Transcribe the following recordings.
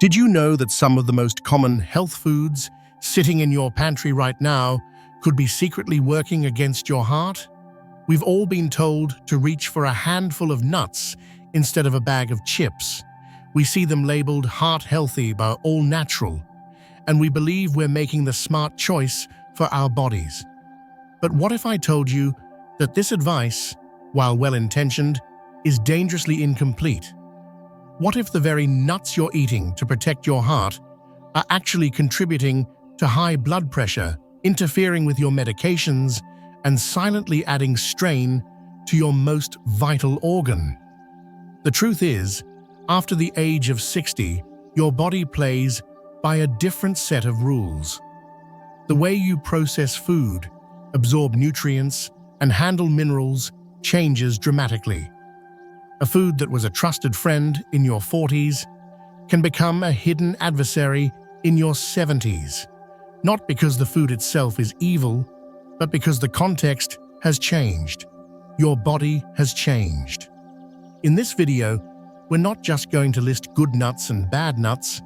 Did you know that some of the most common health foods sitting in your pantry right now could be secretly working against your heart? We've all been told to reach for a handful of nuts instead of a bag of chips. We see them labeled heart-healthy by all natural, and we believe we're making the smart choice for our bodies. But what if I told you that this advice, while well-intentioned, is dangerously incomplete? What if the very nuts you're eating to protect your heart are actually contributing to high blood pressure, interfering with your medications, and silently adding strain to your most vital organ? The truth is, after the age of 60, your body plays by a different set of rules. The way you process food, absorb nutrients, and handle minerals changes dramatically. A food that was a trusted friend in your 40s can become a hidden adversary in your 70s, not because the food itself is evil, but because the context has changed. Your body has changed. In this video, we're not just going to list good nuts and bad nuts,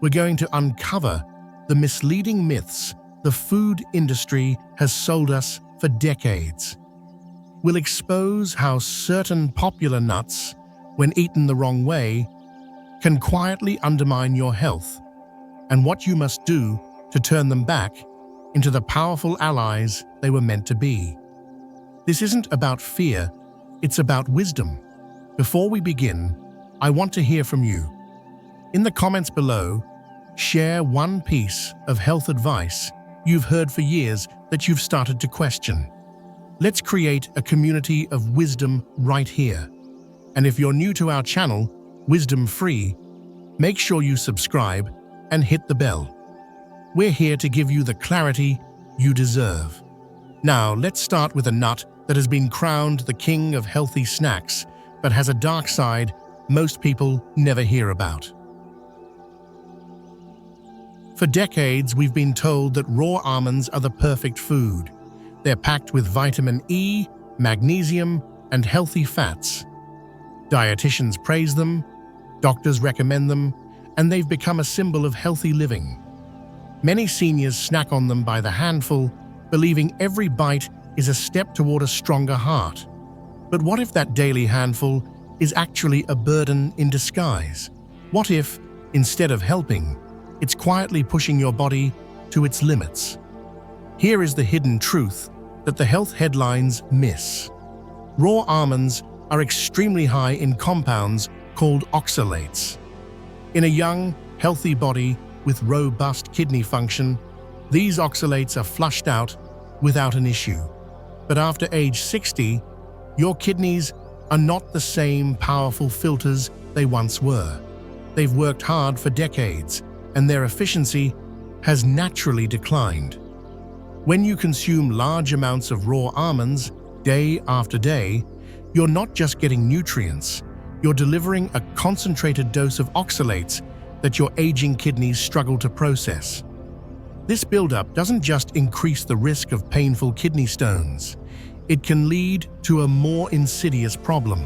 we're going to uncover the misleading myths the food industry has sold us for decades. We'll expose how certain popular nuts, when eaten the wrong way, can quietly undermine your health, and what you must do to turn them back into the powerful allies they were meant to be. This isn't about fear, it's about wisdom. Before we begin, I want to hear from you. In the comments below, share one piece of health advice you've heard for years that you've started to question. Let's create a community of wisdom right here. And if you're new to our channel, Wisdom Free, make sure you subscribe and hit the bell. We're here to give you the clarity you deserve. Now, let's start with a nut that has been crowned the king of healthy snacks, but has a dark side most people never hear about. For decades, we've been told that raw almonds are the perfect food. They're packed with vitamin E, magnesium, and healthy fats. Dietitians praise them, doctors recommend them, and they've become a symbol of healthy living. Many seniors snack on them by the handful, believing every bite is a step toward a stronger heart. But what if that daily handful is actually a burden in disguise? What if, instead of helping, it's quietly pushing your body to its limits? Here is the hidden truth that the health headlines miss. Raw almonds are extremely high in compounds called oxalates. In a young, healthy body with robust kidney function, these oxalates are flushed out without an issue. But after age 60, your kidneys are not the same powerful filters they once were. They've worked hard for decades, and their efficiency has naturally declined. When you consume large amounts of raw almonds day after day, you're not just getting nutrients, you're delivering a concentrated dose of oxalates that your aging kidneys struggle to process. This buildup doesn't just increase the risk of painful kidney stones, it can lead to a more insidious problem.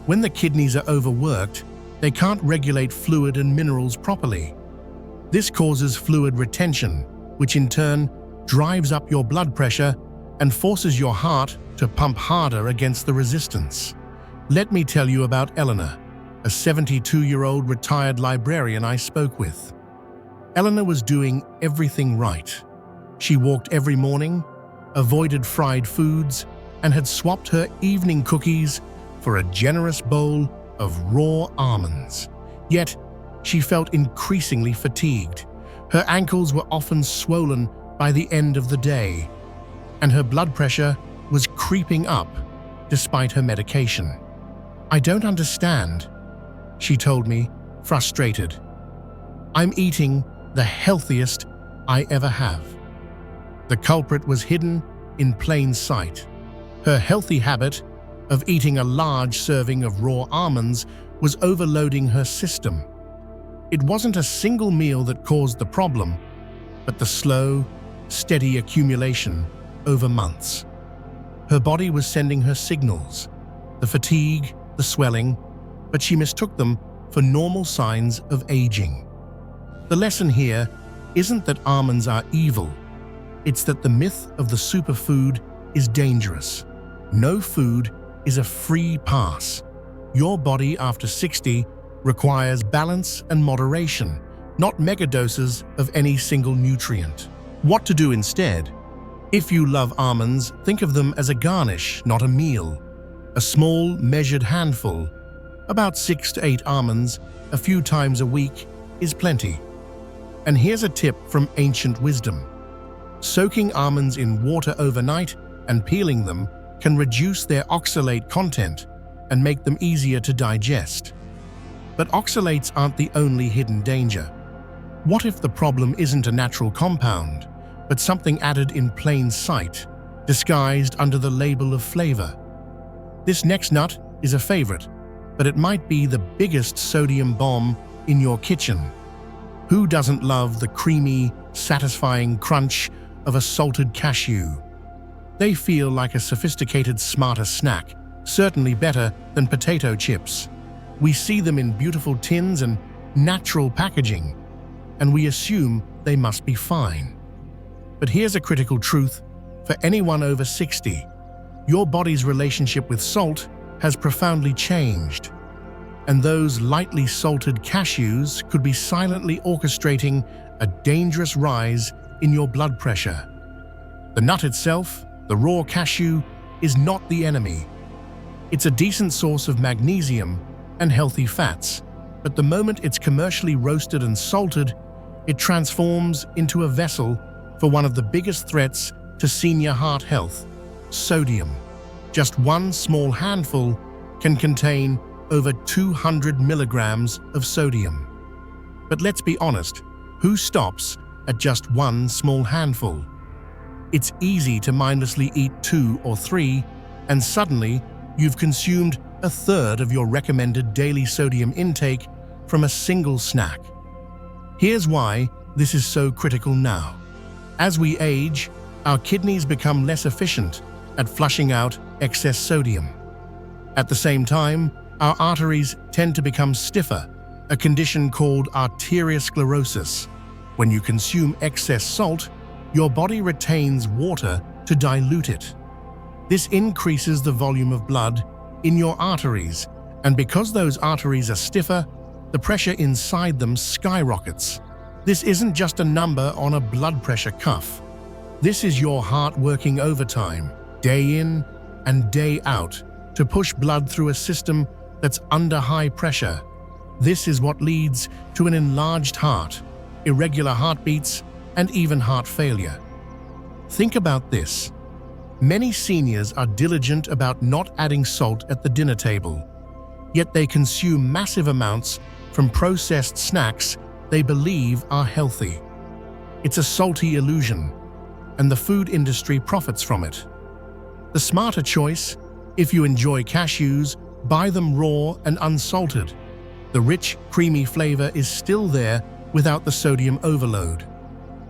When the kidneys are overworked, they can't regulate fluid and minerals properly. This causes fluid retention, which in turn drives up your blood pressure and forces your heart to pump harder against the resistance. Let me tell you about Eleanor, a 72-year-old retired librarian I spoke with. Eleanor was doing everything right. She walked every morning, avoided fried foods, and had swapped her evening cookies for a generous bowl of raw almonds. Yet, she felt increasingly fatigued. Her ankles were often swollen by the end of the day, and her blood pressure was creeping up despite her medication. "I don't understand," she told me, frustrated. "I'm eating the healthiest I ever have." The culprit was hidden in plain sight. Her healthy habit of eating a large serving of raw almonds was overloading her system. It wasn't a single meal that caused the problem, but the slow, steady accumulation over months. Her body was sending her signals, the fatigue, the swelling, but she mistook them for normal signs of aging. The lesson here isn't that almonds are evil. It's that the myth of the superfood is dangerous. No food is a free pass. Your body after 60 requires balance and moderation, not megadoses of any single nutrient. What to do instead? If you love almonds, think of them as a garnish, not a meal. A small, measured handful, about 6 to 8 almonds, a few times a week, is plenty. And here's a tip from ancient wisdom. Soaking almonds in water overnight and peeling them can reduce their oxalate content and make them easier to digest. But oxalates aren't the only hidden danger. What if the problem isn't a natural compound, but something added in plain sight, disguised under the label of flavor? This next nut is a favorite, but it might be the biggest sodium bomb in your kitchen. Who doesn't love the creamy, satisfying crunch of a salted cashew? They feel like a sophisticated, smarter snack, certainly better than potato chips. We see them in beautiful tins and natural packaging, and we assume they must be fine. But here's a critical truth for anyone over 60. Your body's relationship with salt has profoundly changed, and those lightly salted cashews could be silently orchestrating a dangerous rise in your blood pressure. The nut itself, the raw cashew, is not the enemy. It's a decent source of magnesium and healthy fats, but the moment it's commercially roasted and salted, it transforms into a vessel for one of the biggest threats to senior heart health: sodium. Just one small handful can contain over 200 milligrams of sodium. But let's be honest, who stops at just one small handful? It's easy to mindlessly eat 2 or 3, and suddenly you've consumed a third of your recommended daily sodium intake from a single snack. Here's why this is so critical now. As we age, our kidneys become less efficient at flushing out excess sodium. At the same time, our arteries tend to become stiffer, a condition called arteriosclerosis. When you consume excess salt, your body retains water to dilute it. This increases the volume of blood in your arteries, and because those arteries are stiffer, the pressure inside them skyrockets. This isn't just a number on a blood pressure cuff. This is your heart working overtime, day in and day out, to push blood through a system that's under high pressure. This is what leads to an enlarged heart, irregular heartbeats, and even heart failure. Think about this. Many seniors are diligent about not adding salt at the dinner table, yet they consume massive amounts from processed snacks they believe are healthy. It's a salty illusion, and the food industry profits from it. The smarter choice, if you enjoy cashews, buy them raw and unsalted. The rich, creamy flavor is still there without the sodium overload.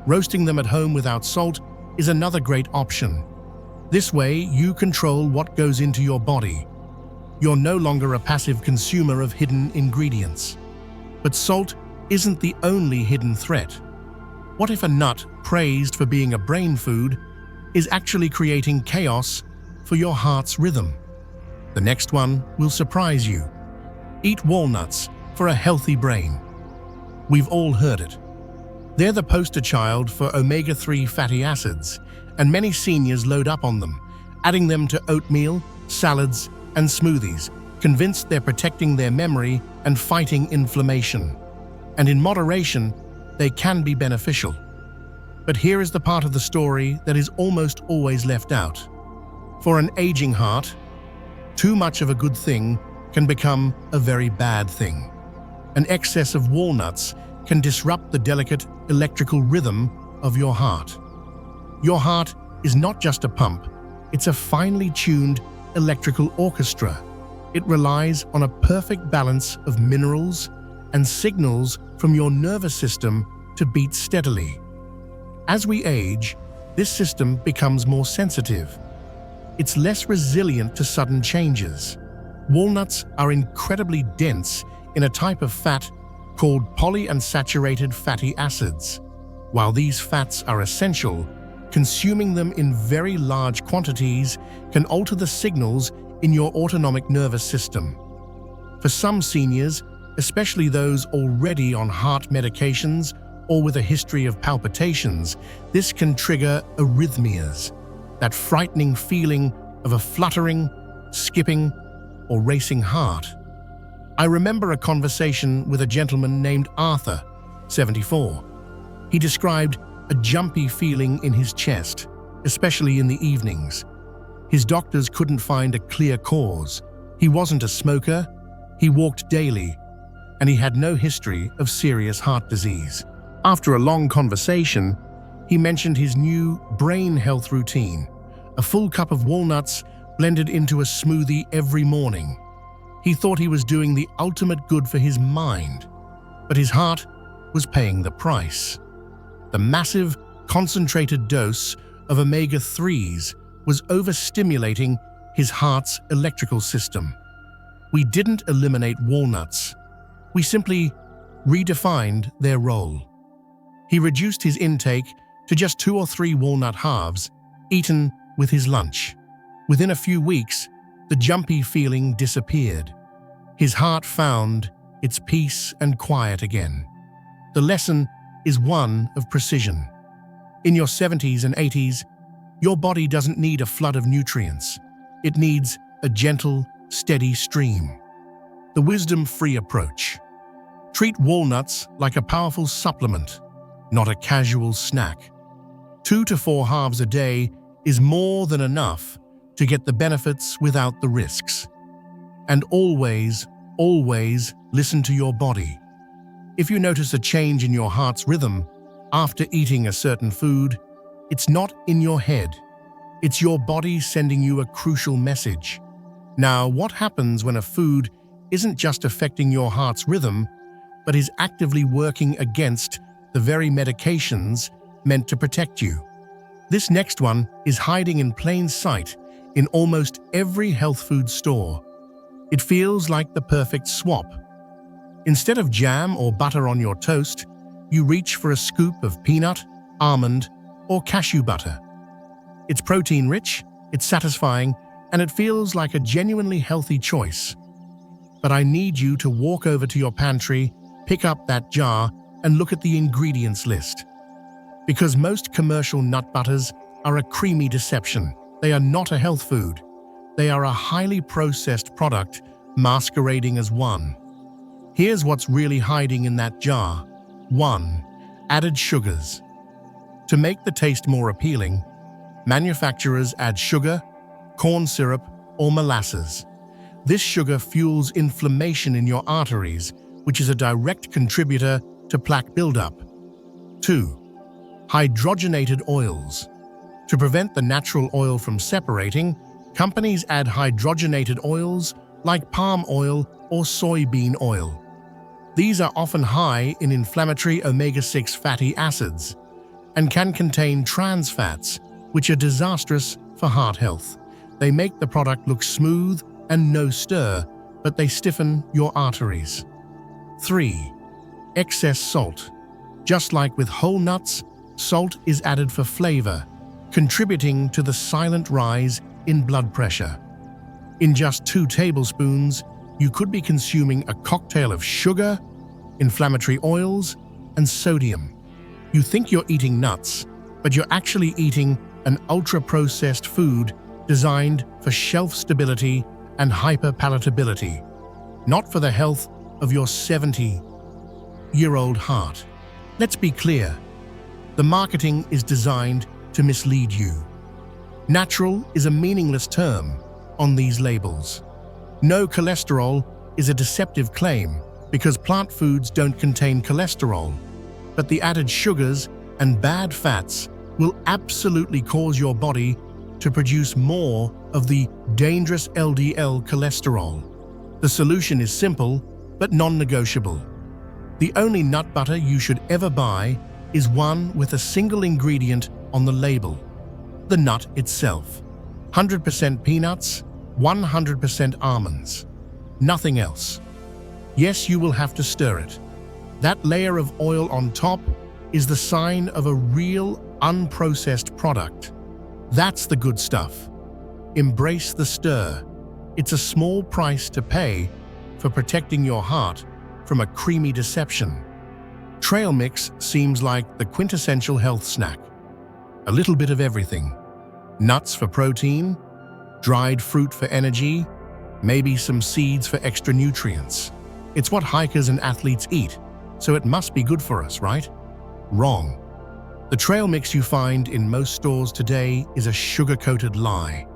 Roasting them at home without salt is another great option. This way, you control what goes into your body. You're no longer a passive consumer of hidden ingredients. But salt isn't the only hidden threat. What if a nut praised for being a brain food is actually creating chaos for your heart's rhythm? The next one will surprise you. Eat walnuts for a healthy brain. We've all heard it. They're the poster child for omega-3 fatty acids, and many seniors load up on them, adding them to oatmeal, salads, and smoothies, convinced they're protecting their memory and fighting inflammation. And in moderation, they can be beneficial. But here is the part of the story that is almost always left out. For an aging heart, too much of a good thing can become a very bad thing. An excess of walnuts can disrupt the delicate electrical rhythm of your heart. Your heart is not just a pump, it's a finely tuned electrical orchestra. It relies on a perfect balance of minerals and signals from your nervous system to beat steadily. As we age, this system becomes more sensitive. It's less resilient to sudden changes. Walnuts are incredibly dense in a type of fat called polyunsaturated fatty acids. While these fats are essential, consuming them in very large quantities can alter the signals in your autonomic nervous system. For some seniors, especially those already on heart medications or with a history of palpitations, this can trigger arrhythmias, that frightening feeling of a fluttering, skipping, or racing heart. I remember a conversation with a gentleman named Arthur, 74. He described a jumpy feeling in his chest, especially in the evenings. His doctors couldn't find a clear cause. He wasn't a smoker, he walked daily, and he had no history of serious heart disease. After a long conversation, he mentioned his new brain health routine, a full cup of walnuts blended into a smoothie every morning. He thought he was doing the ultimate good for his mind, but his heart was paying the price. The massive, concentrated dose of omega-3s was overstimulating his heart's electrical system. We didn't eliminate walnuts. We simply redefined their role. He reduced his intake to just 2 or 3 walnut halves, eaten with his lunch. Within a few weeks, the jumpy feeling disappeared. His heart found its peace and quiet again. The lesson is one of precision. In your 70s and 80s, your body doesn't need a flood of nutrients. It needs a gentle, steady stream. The wisdom-free approach. Treat walnuts like a powerful supplement, not a casual snack. 2 to 4 halves a day is more than enough to get the benefits without the risks. And always, always listen to your body. If you notice a change in your heart's rhythm after eating a certain food, it's not in your head. It's your body sending you a crucial message. Now, what happens when a food isn't just affecting your heart's rhythm, but is actively working against the very medications meant to protect you? This next one is hiding in plain sight in almost every health food store. It feels like the perfect swap. Instead of jam or butter on your toast, you reach for a scoop of peanut, almond, or cashew butter. It's protein-rich, it's satisfying, and it feels like a genuinely healthy choice. But I need you to walk over to your pantry, pick up that jar, and look at the ingredients list. Because most commercial nut butters are a creamy deception. They are not a health food. They are a highly processed product masquerading as one. Here's what's really hiding in that jar. 1. Added sugars. To make the taste more appealing, manufacturers add sugar, corn syrup, or molasses. This sugar fuels inflammation in your arteries, which is a direct contributor to plaque buildup. 2. Hydrogenated oils. To prevent the natural oil from separating, companies add hydrogenated oils like palm oil or soybean oil. These are often high in inflammatory omega-6 fatty acids and can contain trans fats, which are disastrous for heart health. They make the product look smooth and no stir, but they stiffen your arteries. 3. Excess salt. Just like with whole nuts, salt is added for flavor, contributing to the silent rise in blood pressure. In just 2 tablespoons, you could be consuming a cocktail of sugar, inflammatory oils, and sodium. You think you're eating nuts, but you're actually eating an ultra-processed food designed for shelf stability and hyperpalatability, not for the health of your 70-year-old heart. Let's be clear. The marketing is designed to mislead you. Natural is a meaningless term on these labels. No cholesterol is a deceptive claim because plant foods don't contain cholesterol, but the added sugars and bad fats will absolutely cause your body to produce more of the dangerous LDL cholesterol. The solution is simple but non-negotiable. The only nut butter you should ever buy is one with a single ingredient on the label: the nut itself. 100% peanuts, 100% almonds. Nothing else. Yes, you will have to stir it. That layer of oil on top is the sign of a real, unprocessed product. That's the good stuff. Embrace the stir. It's a small price to pay for protecting your heart from a creamy deception. Trail mix seems like the quintessential health snack. A little bit of everything. Nuts for protein, dried fruit for energy, maybe some seeds for extra nutrients. It's what hikers and athletes eat, so it must be good for us, right? Wrong. The trail mix you find in most stores today is a sugar-coated lie.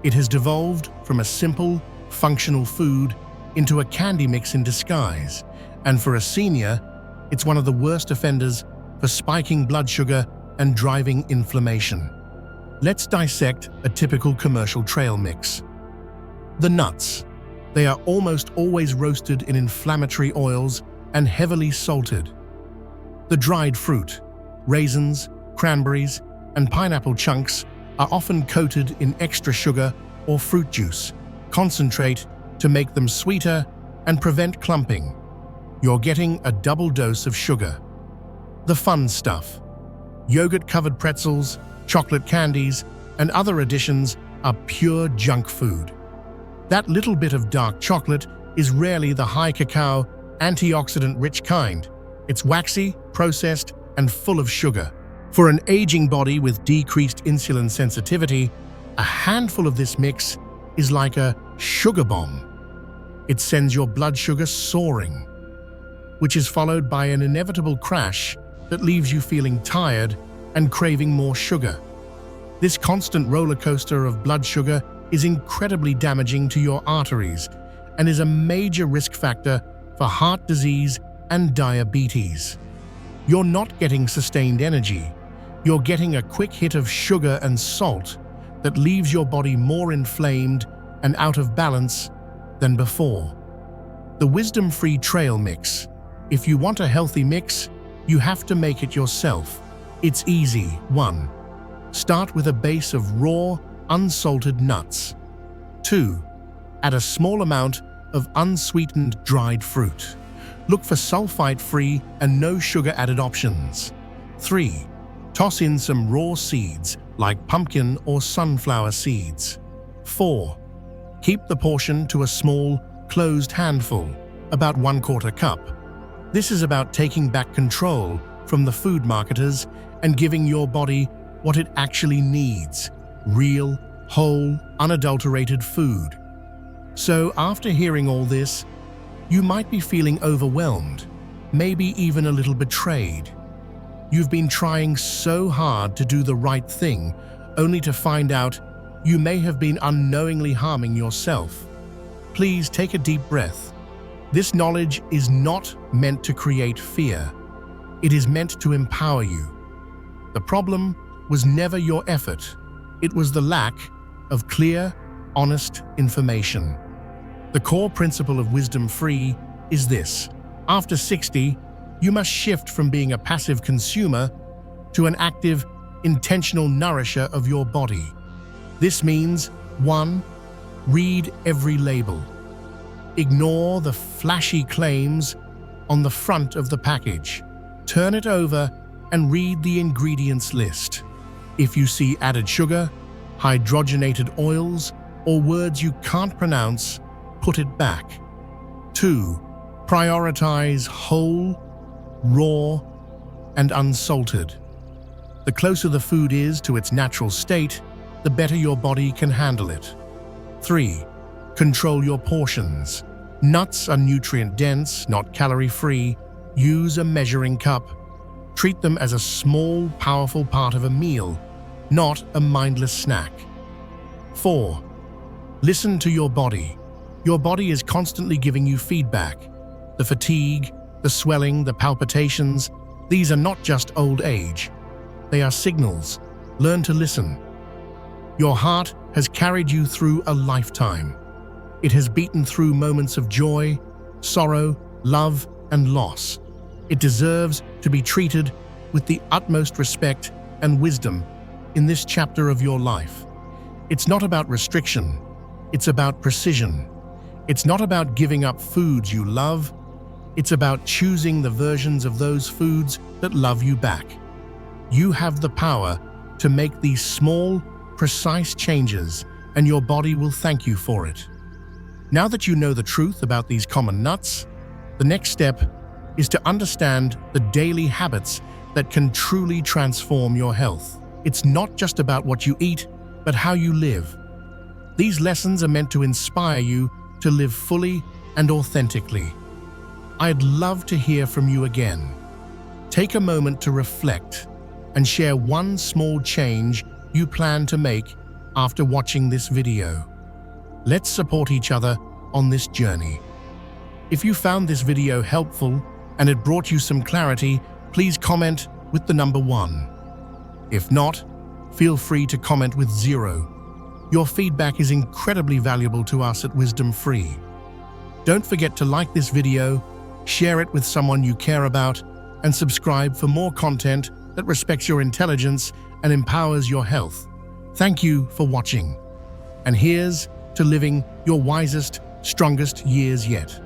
It has devolved from a simple, functional food into a candy mix in disguise, and for a senior, it's one of the worst offenders for spiking blood sugar and driving inflammation. Let's dissect a typical commercial trail mix. The nuts. They are almost always roasted in inflammatory oils and heavily salted. The dried fruit, raisins, cranberries, and pineapple chunks are often coated in extra sugar or fruit juice, concentrate to make them sweeter and prevent clumping. You're getting a double dose of sugar. The fun stuff. Yogurt-covered pretzels, chocolate candies, and other additions are pure junk food. That little bit of dark chocolate is rarely the high cacao, antioxidant-rich kind. It's waxy, processed, and full of sugar. For an aging body with decreased insulin sensitivity, a handful of this mix is like a sugar bomb. It sends your blood sugar soaring, which is followed by an inevitable crash that leaves you feeling tired and craving more sugar. This constant roller coaster of blood sugar is incredibly damaging to your arteries and is a major risk factor for heart disease and diabetes. You're not getting sustained energy. You're getting a quick hit of sugar and salt that leaves your body more inflamed and out of balance than before. The wisdom-free trail mix. If you want a healthy mix, you have to make it yourself. It's easy. 1. Start with a base of raw, unsalted nuts. 2. Add a small amount of unsweetened dried fruit. Look for sulfite-free and no sugar-added options. 3. Toss in some raw seeds like pumpkin or sunflower seeds. 4. Keep the portion to a small, closed handful, about 1/4 cup. This is about taking back control from the food marketers and giving your body what it actually needs: real, whole, unadulterated food. So after hearing all this, you might be feeling overwhelmed, maybe even a little betrayed. You've been trying so hard to do the right thing, only to find out you may have been unknowingly harming yourself. Please take a deep breath. This knowledge is not meant to create fear. It is meant to empower you. The problem was never your effort. It was the lack of clear, honest information. The core principle of Wisdom Free is this: after 60, you must shift from being a passive consumer to an active, intentional nourisher of your body. This means 1. Read every label. Ignore the flashy claims on the front of the package. Turn it over and read the ingredients list. If you see added sugar, hydrogenated oils, or words you can't pronounce, put it back. 2. Prioritize whole, raw, and unsalted. The closer the food is to its natural state, the better your body can handle it. 3. Control your portions. Nuts are nutrient-dense, not calorie-free. Use a measuring cup. Treat them as a small, powerful part of a meal, not a mindless snack. 4. Listen to your body. Your body is constantly giving you feedback. The fatigue, the swelling, the palpitations, these are not just old age. They are signals. Learn to listen. Your heart has carried you through a lifetime. It has beaten through moments of joy, sorrow, love, and loss. It deserves to be treated with the utmost respect and wisdom in this chapter of your life. It's not about restriction. It's about precision. It's not about giving up foods you love. It's about choosing the versions of those foods that love you back. You have the power to make these small, precise changes, and your body will thank you for it. Now that you know the truth about these common nuts, the next step is to understand the daily habits that can truly transform your health. It's not just about what you eat, but how you live. These lessons are meant to inspire you to live fully and authentically. I'd love to hear from you again. Take a moment to reflect and share one small change you plan to make after watching this video. Let's support each other on this journey. If you found this video helpful and it brought you some clarity, please comment with the number 1. If not, feel free to comment with 0. Your feedback is incredibly valuable to us at Wisdom Free. Don't forget to like this video, share it with someone you care about, and subscribe for more content that respects your intelligence and empowers your health. Thank you for watching. And here's to living your wisest, strongest years yet.